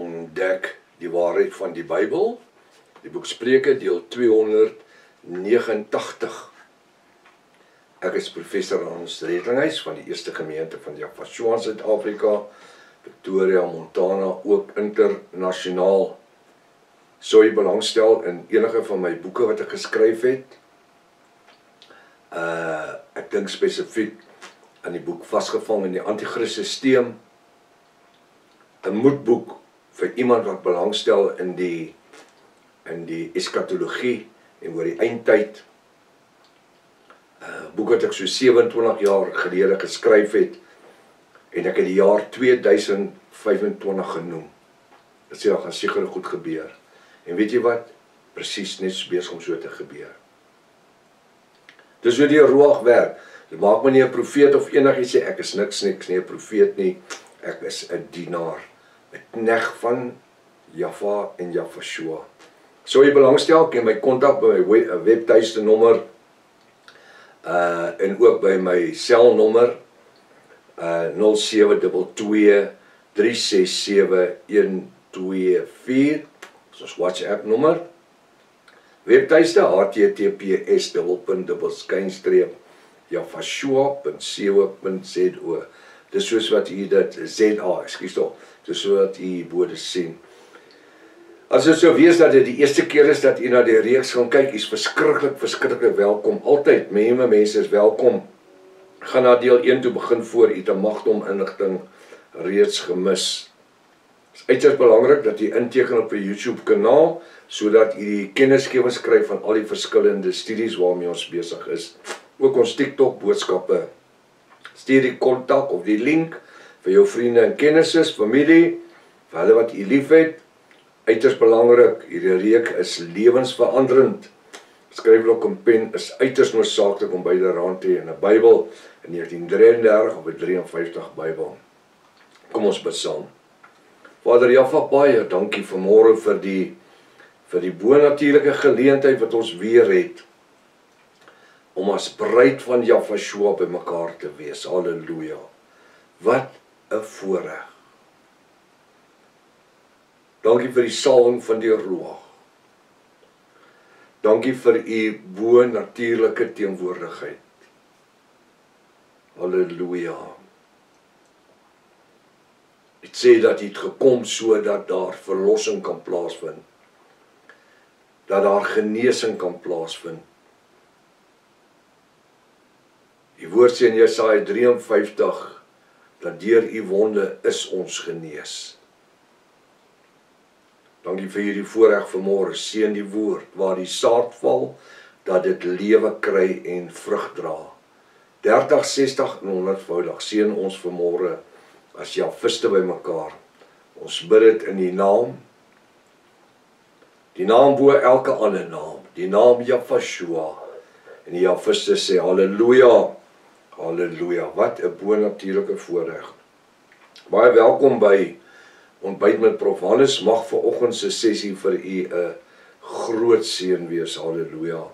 ontdek die waarheid van die Bybel. Die boek Spreuke, deel 289. Ek is professor Hans Redlinghuis van die Eerste Gemeente van Jaffa in Suid-Afrika, Victoria, Montana, ook internasionaal. Sou jy belangstel in enige van my boeke wat ek geskryf het? Ek dink spesifiek aan die boek Vasgevang in die Antichrist-systeem, 'n moedboek vir iemand wat belangstel in die eskatologie en oor die eindtyd. Boek wat ek so 27 jaar gelede geskryf het, en ek het die jaar 2025 genoem. Dit sê, dat gaan seker goed gebeur. En weet jy wat? Presies net so besig om so te gebeur. Dis hoe die Ruach werk. Dit maak my nie 'n profeet of enigiets sê, ek is niks nie 'n profeet nie, ek is 'n dienaar, 'n knegt van Jaffa en Jaffa. Sou jy belangstel, kan my kontak by my webtuiste nommer, en ook by my selnommer, 0722367124, soos WhatsApp nommer. Webtuiste https://jaffa.co.za. Dis soos wat u dit dis so wat u hierbo sien. As dit sou wees dat dit die eerste keer is dat u na die reeks gaan kyk, is verskriklik welkom. Altyd, mense is welkom. Gaan na deel 1 toe begin voor u te magdom inligting reeds gemis. Het is uiters belangrik dat u inteken op die YouTube kanaal, sodat u die kennisgewings kry van al die verskillende studies waarmee ons besig is. Ook ons TikTok boodskappe. Stuur die kontak of die link vir jou vriende en kennisses, familie, vir hulle wat u liefhet. Uiters belangrik, hierdie reek is lewensveranderend. Skryfblok en pen is uiters noodsaaklik om byderhand te hê, en 'n Bybel in 1933 of 'n 53 Bybel. Kom ons bid saam. Vader Jaffa, baie dankie vanmôre vir die bonatuurlike geleentheid wat ons weer het om as bruid van Jaffa by mekaar te wees. Halleluja. Wat 'n voorreg. Dankie vir die salwing van die Ruach. Dankie vir u bonatuurlike teenwoordigheid. Halleluja. Dit sê dat het gekom sodat daar verlossing kan plaasvind. Dat daar genesing kan plaasvind. Die woord sê in Jesaja 53 dat deur u wonde is ons genees. Dankie vir hierdie voorreg vanmôre. Seën die woord waar die saad val, dat dit lewe kry en vrug dra. 30, 60 en 100voudig. Seën ons vanmôre as Jafiste by mekaar. Ons bid dit in die naam bo elke ander naam, die naam Jaffa. En die Jafiste sê halleluja, halleluja. Wat 'n bonatuurlike voorreg. Baie welkom by Ontbyt met Prof. Hannes. Mag vanoggend se sessie vir u 'n groot seën wees. Halleluja.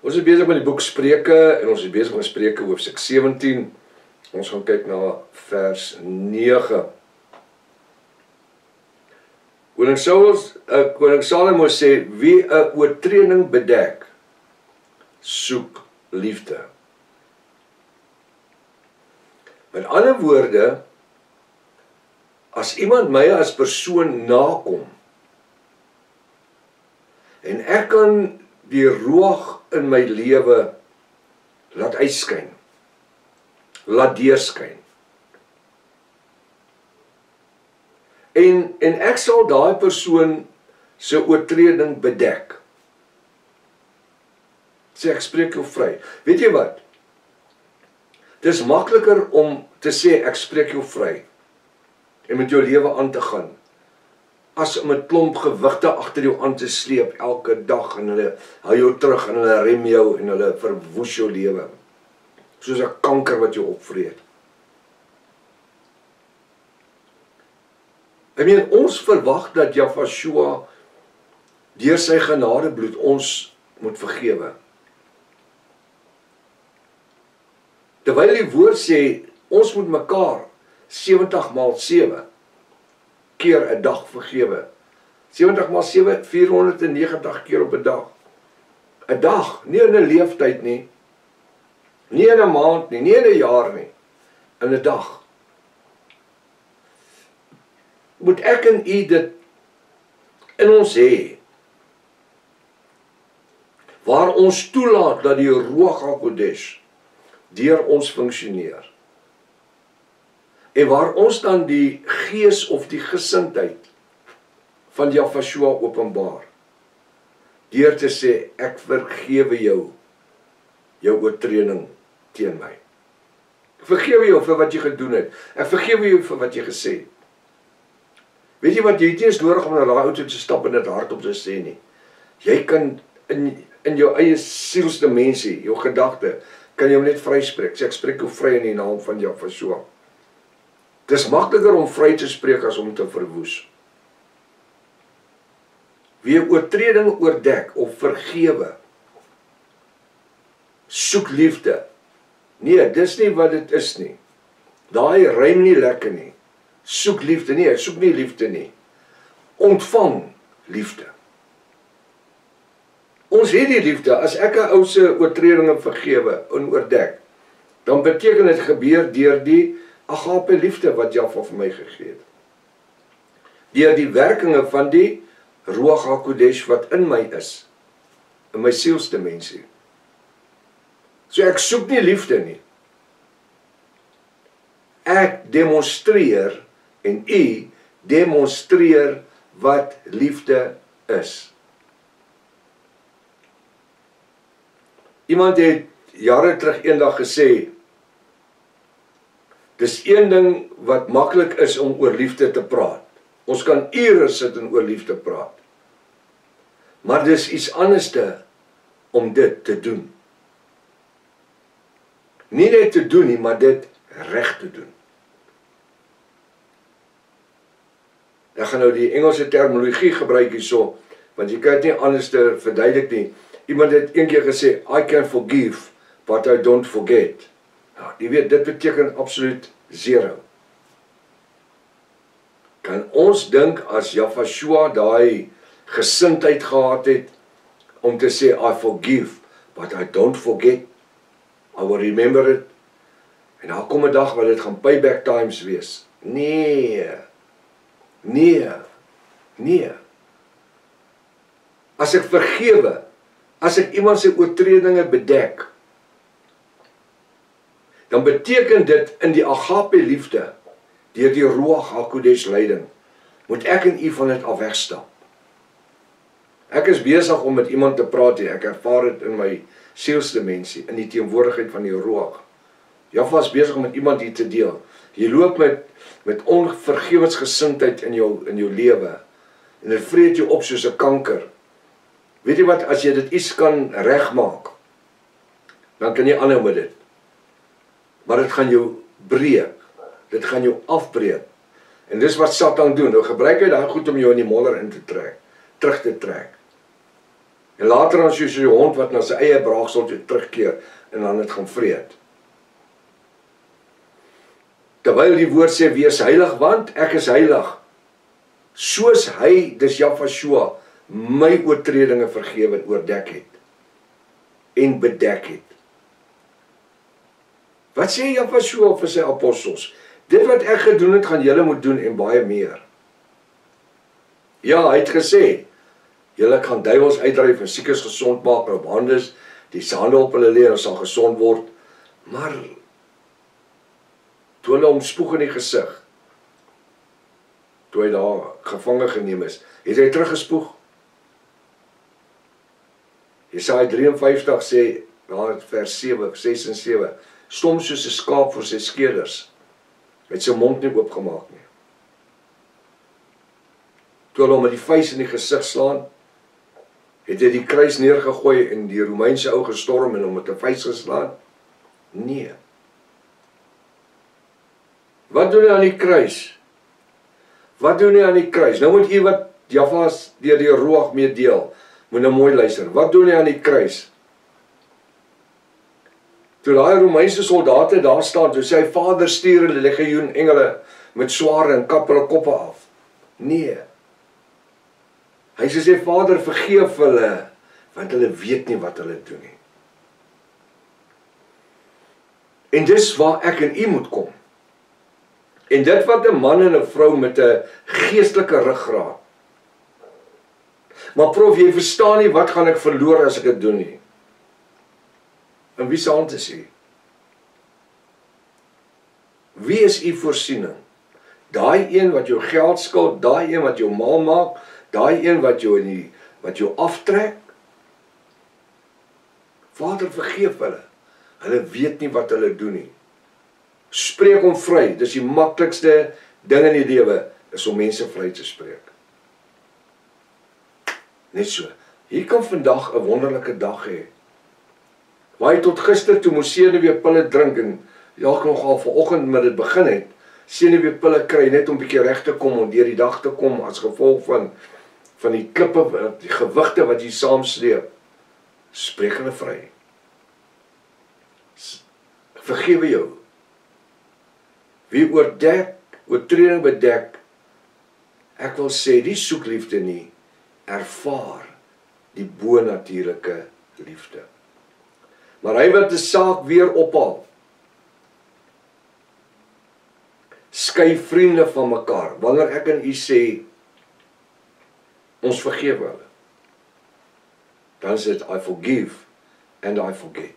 Ons is besig met die boek Spreuke en ons is besig met Spreuke hoofstuk 17. Ons gaan kyk na vers 9. Koning Salomo sê, wie 'n oortreding bedek, soek liefde. Met ander woorde, as iemand my as persoon nakom, en ek kan die Ruach in my lewe laat uitskyn, laat deurskyn, en ek sal daai persoon se oortreding bedek. Sê ek spreek jou vry. Weet jy wat? Dis makliker om te sê ek spreek jou vry en met jou lewe aan te gaan, as om 'n klomp gewigte agter jou aan te sleep elke dag, en hulle hou jou terug en hulle rem jou en hulle verwoes jou lewe. Soos 'n kanker wat jou opvreet. Ons verwag dat Jaffa deur sy genadebloed ons moet vergewe. Terwyl die woord sê, ons moet mekaar 70 maal 7 keer 'n dag vergewe. 70 maal 7, 490 keer op 'n dag. 'n Dag, nie in 'n leeftyd nie. Nie in 'n maand nie, nie in 'n jaar nie. In 'n dag. Moet ek en u dit in ons hê, waar ons toelaat dat die Ruach HaKodesh deur ons funksioneer. En waar ons dan die gees of die gesindheid van Jahweh openbaar, deur te sê, ek vergewe jou oortreding teen my. Ek vergewe jou vir wat jy gedoen het. Ek vergewe jou vir wat jy gesê het. Weet jy wat, jy het nie eens nodig om na daai ou toe te stap en dit hardop te sê nie. Jy kan in jou eie sielsdimensie, jou gedagte, kan jy hom net vryspreek. Sê, ek spreek jou vry in die naam van Jahweh. Dis makliker om vry te spreek as om te verwoes. Wie 'n oortreding oordek of vergewe, soek liefde. Nee, dis nie wat dit is nie. Daai rym nie lekker nie. Soek liefde nie, soek nie liefde nie. Ontvang liefde. Ons het die liefde, as ek 'n ou se oortredinge vergewe en oordek, dan beteken dit gebeur deur die agape liefde wat Jahweh vir my gegee het. Deur die werkinge van die Ruach HaKodesh wat in my is, in my sielsdimensie. So ek soek nie liefde nie. Ek demonstreer en u demonstreer wat liefde is. Iemand het jare terug eendag gesê, dis een ding wat maklik is om oor liefde te praat. Ons kan ure sit en oor liefde praat. Maar dis iets anderste om dit te doen. Nie net te doen nie, maar dit reg te doen. Ek gaan nou die Engelse terminologie gebruik hierso, want jy kan dit nie anders te verduidelik nie. Iemand het een keer gesê, I can forgive, but I don't forget. Nou, jy weet, dit beteken absoluut zero. Kan ons dink as Jahweh daai gesindheid gehad het, om te sê, I forgive, but I don't forget. I will remember it. En daar kom 'n dag wat dit gaan payback times wees. Nee. As ek vergewe, as ek iemand se oortredinge bedek, dan beteken dit in die agape liefde, deur die Ruach HaKodesh leiding, moet ek en u van dit af wegstap. Ek is besig om met iemand te praat hier, ek ervaar dit in my sielsdimensie, in die teenwoordigheid van die Ruach. Jahweh is besig om met iemand hier te deel. Jy loop met onvergewensgesindheid in jou lewe, en dit vreet jou op soos 'n kanker. Weet jy wat, as jy dit iets kan regmaak, dan kan jy aanhou met dit. Maar dit gaan jou breek, dit gaan jou afbreek. En dis wat Satan doen, nou gebruik hy daai goed om jou in die modder in te trek, terug te trek. En later dan soos die hond wat na sy eie braaksel toe terugkeer, en dan het gaan vreet. Terwyl die woord sê, wees heilig, want ek is heilig. Soos hy, dis Jahweh, my oortredinge vergewe en oordek het. En bedek het. Wat sê Jahweh vir sy apostels? Dit wat ek gedoen het, gaan julle moet doen en baie meer. Ja, hy het gesê, julle gaan duiwels uitdryf en siekes gesond maak, en op handes, die sande op hulle lê en sal gesond word. Maar toe hulle hom spoeg in die gesig, toe hy daar gevange geneem is, het hy teruggespoeg. Jesaja 53 sê, daar vers 6 en 7, stom soos 'n skaap vir sy skeerders, het sy mond nie oopgemaak nie. Toe hulle hom met die vuis in die gesig slaan, het hy die kruis neergegooi en die Romeinse ou gestorm en hom met 'n vuis geslaan? Nee. Wat doen hy aan die kruis? Wat doen hy aan die kruis? Nou moet u wat Jahweh deur die Ruach mee deel, moet nou mooi luister. Wat doen hy aan die kruis? Toe daai Romeinse soldate daar staan, toe sê hy, Vader stuur 'n legioen engele met sware en kap hulle koppe af. Nee. Hy sê, Vader, vergeef hulle, want hulle weet nie wat hulle doen nie. En dis waar ek en u moet kom. En dit wat 'n man en 'n vrou met 'n geestelike ruggraat. Maar prof, jy verstaan nie, wat gaan ek verloor as ek dit doen nie? En wie se hand is u? Wie is u voorsiening? Daai een wat jou geld skuld, daai een wat jou mal maak, daai een wat jou aftrek? Vader, vergeef hulle. Hulle weet nie wat hulle doen nie. Spreek hom vry. Dis die maklikste ding in die lewe, is om mense vry te spreek. Net so. Hier kan vandag 'n wonderlike dag hê. Waar jy tot gister toe moes senuweepille drink en dalk nogal vanoggend met dit begin het, senuweepille kry net om bietjie reg te kom, om deur die dag te kom as gevolg van die klippe, die gewigte wat jy saamsleep. Spreek hulle vry. Vergewe jou. Wie oortreding bedek, ek wil sê, die soek liefde nie, ervaar die bonatuurlike liefde. Maar hy wat die saak weer ophaal, skei vriende van mekaar. Wanneer ek en u sê, ons vergewe hulle, dan is dit, I forgive and I forget.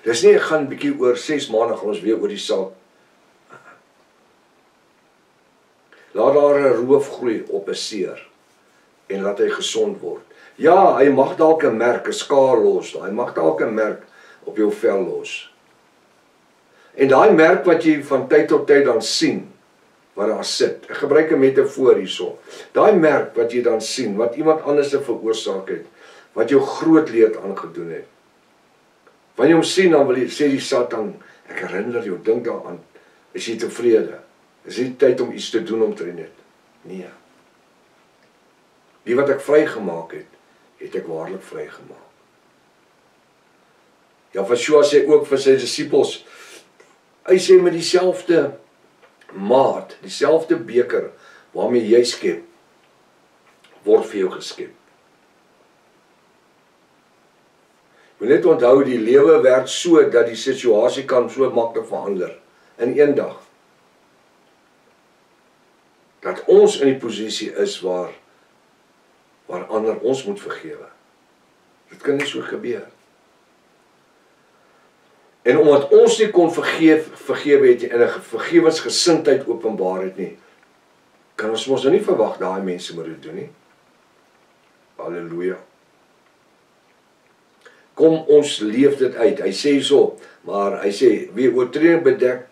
Dis nie, ek gaan bietjie oor 6 maande gaan ons weer oor die saak. Laat daar 'n roof groei op 'n seer en laat hy gesond word. Ja, hy mag dalk 'n merk, 'n skaar los, hy mag dalk 'n merk op jou vel los. En daai merk wat jy van tyd tot tyd dan sien, wat daar sit, ek gebruik 'n metafoor hierso. Daai merk wat jy dan sien, wat iemand anders veroorsaak het, wat jou groot leed aangedoen het. Wanneer jy hom sien, dan wil jy, sê die Satan, ek herinner jou, dink daaraan, is jy tevrede? Is nie tyd om iets te doen omtrent dit? Nee. Die wat ek vrygemaak het, het ek waarlik vrygemaak. Ja, Yeshua sê ook vir sy disippels, hy sê met dieselfde maat, dieselfde beker, waarmee jy skep, word vir jou geskep. Moet net onthou, die lewe werk so, dat die situasie kan so maklik verander, in een dag. Dat ons in die posisie is waar ander ons moet vergewe. Dit kan nie so gebeur. En omdat ons nie kon vergewe het en 'n vergewensgesindheid openbaar het nie, kan ons mos nou nie verwag daai mense moet dit doen nie. Halleluja. Kom ons leef dit uit. Hy sê so, maar hy sê, wie oortreding bedek,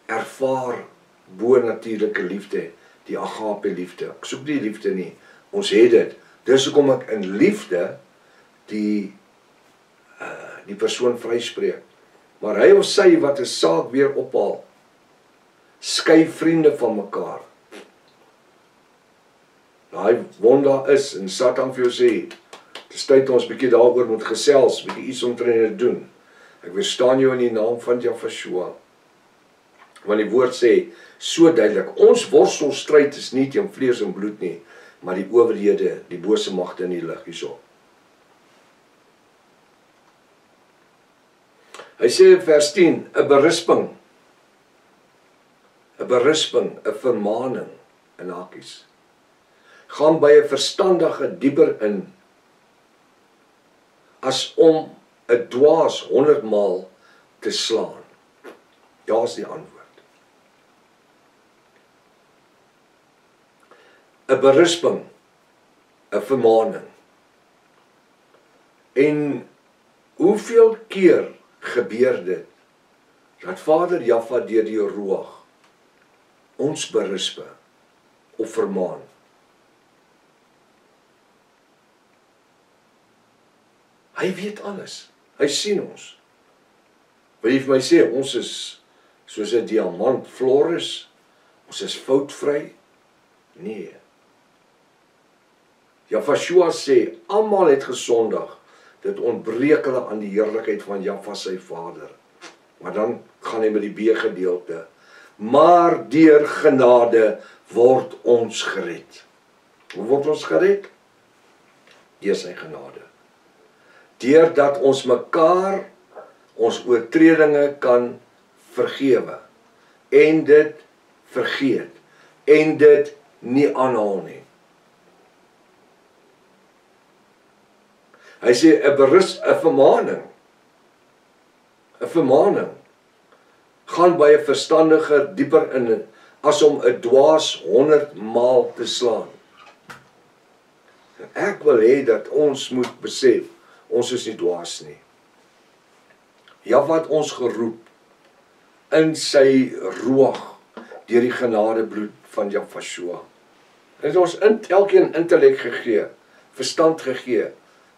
ervaar bonatuurlike liefde, die agape liefde. Ek soek die liefde nie, ons het dit. Dis hoekom ek in liefde die persoon vryspreek. Maar hy of sy wat 'n saak weer ophaal, skei vriende van mekaar. Daai wond daar is, en Satan vir jou sê, dis tyd ons bietjie daaroor moet gesels, bietjie iets omtrent dit doen. Ek weerstaan jou in die naam van Yeshua. Want die woord sê, so duidelik, ons worstelstryd is nie teen vlees en bloed nie, maar die owerhede, die bose magte in die lig hierso. Hy sê in vers 10, 'n berisping, 'n vermaaning, in hakies, gaan by 'n verstandige dieper in, as om 'n dwaas 100 maal te slaan. Ja, is die antwoord. 'n berisping, 'n vermaaning. En hoeveel keer gebeur dit, dat Vader Jahwe deur die Ruach ons berispe, of vermaan? Hy weet alles, hy sien ons. Wil jy vir my sê, ons is soos 'n diamant, floris, ons is foutvry? Nee. Yeshua sê, almal het gesondig, dit ontbreek hulle aan die heerlikheid van Jahwe sy Vader. Maar dan gaan hy met die B-gedeelte, maar deur genade word ons gered. Hoe word ons gered? Deur sy genade. Deurdat ons mekaar ons oortredinge kan vergewe en dit vergeet en dit nie aanhaal nie. Hy sê 'n vermaning. 'n Vermaning gaan by 'n verstandiger dieper in as om 'n dwaas 100 maal te slaan. Ek wil hê dat ons moet besef, ons is nie dwaas nie. Jahwe het ons geroep in sy ruach deur die genadebloed van Jahwe. Hy het ons elkeen intellek gegee, verstand gegee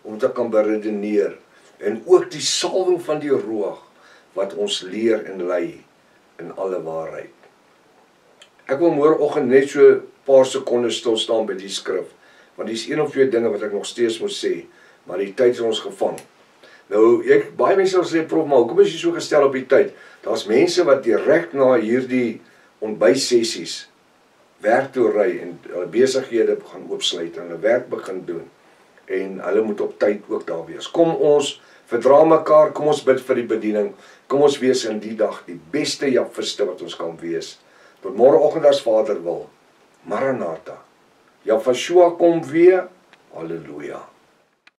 om te kan beredeneer en ook die salwing van die ruach wat ons leer en lei in alle waarheid. Ek wil môreoggend net so 'n paar sekondes stil staan by die skrif, want dis een of twee dinge wat ek nog steeds moet sê, maar die tyd is ons gevang. Nou, baie mense sal sê, prof, maar hoekom is jy so gestel op die tyd? Daar's mense wat direk na hierdie ontbytsessies werk toe ry en hulle besighede gaan oopsluit en hulle werk begin doen. En hulle moet op tyd ook daar wees. Kom ons verdra mekaar, kom ons bid vir die bediening, kom ons wees in die dag die beste Jahwe wat ons kan wees. Tot môreoggend as Vader wil. Maranatha. Jahwe kom weer. Halleluja.